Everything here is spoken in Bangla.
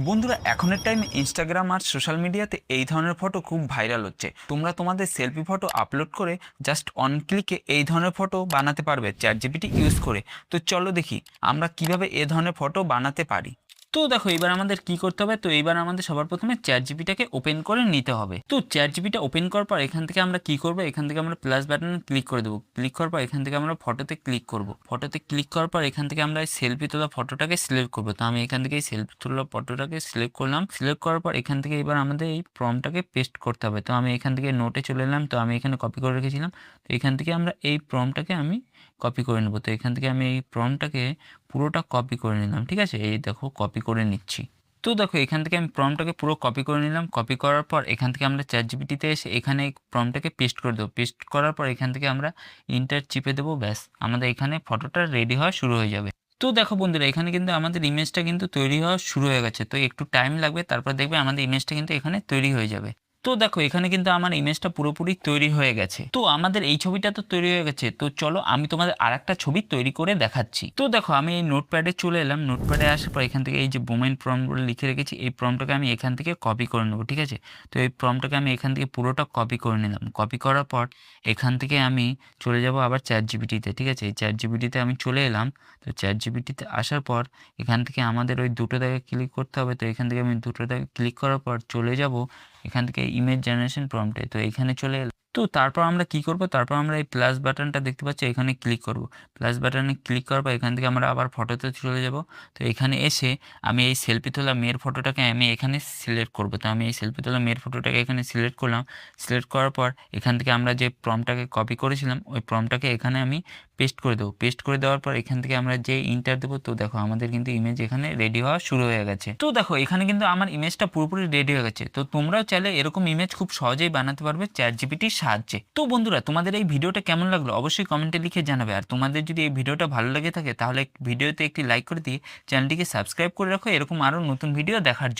বন্ধুরা এখনের টাইমে ইনস্টাগ্রাম আর সোশ্যাল মিডিয়াতে এই ধরনের ফটো খুব ভাইরাল হচ্ছে। তোমরা তোমাদের সেলফি ফটো আপলোড করে জাস্ট অন ক্লিকে এই ধরনের ফটো বানাতে পারবে চ্যাট জিপিটি ইউজ করে। তো চলো দেখি আমরা কিভাবে এ ধরনের ফটো বানাতে পারি। তো দেখো এবার আমাদের কি করতে হবে। তো এইবার আমাদের সবার প্রথমে চ্যাট জিপিটাকে ওপেন করে নিতে হবে। তো চ্যাট জিপিটা ওপেন করার পর এখান থেকে আমরা কি করব, এখান থেকে আমরা প্লাস বাটনে ক্লিক করে দেবো। ক্লিক করার পর এখান থেকে আমরা ফটোতে ক্লিক করব। ফটোতে ক্লিক করার পর এখান থেকে আমরা সেলফি তোলা ফটোটাকে সিলেক্ট করবো। তো আমি এখান থেকে এই সেলফি তোলা ফটোটাকে সিলেক্ট করলাম। সিলেক্ট করার পর এখান থেকে এবার আমাদের এই প্রম্পটটাকে পেস্ট করতে হবে। তো আমি এখান থেকে নোটে চলে এলাম। তো আমি এখানে কপি করে রেখেছিলাম। তো এখান থেকে আমরা এই প্রম্পটটাকে আমি কপি করে নেব। তো এখান থেকে আমি এই প্রম্পটটাকে পুরোটা কপি করে নিলাম। ঠিক আছে, এই দেখো কপি করে নিচ্ছি। তো দেখো এখান থেকে আমি প্রম্পটটাকে পুরো কপি করে নিলাম। কপি করার পর এখান থেকে আমরা চ্যাট জিপিটিতে এসে এখানে এই প্রম্পটটাকে পেস্ট করে দেবো। পেস্ট করার পর এখান থেকে আমরা ইন্টার চিপে দেবো। ব্যাস, আমাদের এখানে ফটোটা রেডি হওয়া শুরু হয়ে যাবে। তো দেখো বন্ধুরা এখানে কিন্তু আমাদের ইমেজটা কিন্তু তৈরি হওয়া শুরু হয়ে গেছে। তো একটু টাইম লাগবে, তারপর দেখবে আমাদের ইমেজটা কিন্তু এখানে তৈরি হয়ে যাবে। তো দেখো এখানে কিন্তু আমার ইমেজটা পুরোপুরি তৈরি হয়ে গেছে। তো আমাদের এই ছবিটা তো তৈরি হয়ে গেছে। তো চলো আমি তোমাদের আরেকটা ছবি তৈরি করে দেখাচ্ছি। তো দেখো আমি এই নোটপ্যাডে চলে এলাম। নোটপ্যাডে আসার পর এখান থেকে এই যে বোমেন প্রম্পটগুলো লিখে রেখেছি, এই প্রম্পটটাকে আমি এখান থেকে কপি করে নেবো। ঠিক আছে, তো এই প্রম্পটটাকে আমি এখান থেকে পুরোটা কপি করে নিলাম। কপি করার পর এখান থেকে আমি চলে যাব আবার চ্যাট জিপিটিতে। ঠিক আছে, এই চ্যাট জিপিটিতে আমি চলে এলাম। তো চ্যাট জিপিটিতে আসার পর এখান থেকে আমাদের ওই দুটো দাগে ক্লিক করতে হবে। তো এখান থেকে আমি দুটো দাগে ক্লিক করার পর চলে যাব এখান থেকে ইমেজ জেনারেশন প্রম্পটে। তো এখানে চলে এলাম। তো তারপর আমরা কি করব, তারপর আমরা এই প্লাস বাটনটা দেখতে পাচ্ছি, এখানে ক্লিক করব। প্লাস বাটনে ক্লিক করার পর এখান থেকে আমরা আবার ফটোতে চলে যাব। তো এখানে এসে আমি এই সেলফি তোলা মেয়ের ফটোটাকে আমি এখানে সিলেক্ট করব। তো আমি এই সেলফি তোলা মেয়ের ফটোটাকে এখানে সিলেক্ট করলাম। সিলেক্ট করার পর এখান থেকে আমরা যে প্রম্পটটাকে কপি করেছিলাম ওই প্রম্পটটাকে এখানে আমি পেস্ট করে দেবো। পেস্ট করে দেওয়ার পর এখান থেকে আমরা যে ইন্টার দেবো, তো দেখো আমাদের কিন্তু ইমেজ এখানে রেডি হওয়া শুরু হয়ে গেছে। তো দেখো এখানে কিন্তু আমার ইমেজটা পুরোপুরি রেডি হয়ে গেছে। তো তোমরাও চাইলে এরকম ইমেজ খুব সহজেই বানাতে পারবে চ্যাট জিপিটির সাহায্যে। তো বন্ধুরা তোমাদের এই ভিডিওটা কেমন লাগলো অবশ্যই কমেন্টে লিখে জানাবে। আর তোমাদের যদি এই ভিডিওটা ভালো লেগে থাকে তাহলে ভিডিওতে একটি লাইক করে দিয়ে চ্যানেলটিকে সাবস্ক্রাইব করে রাখো এরকম আরও নতুন ভিডিও দেখার জন্য।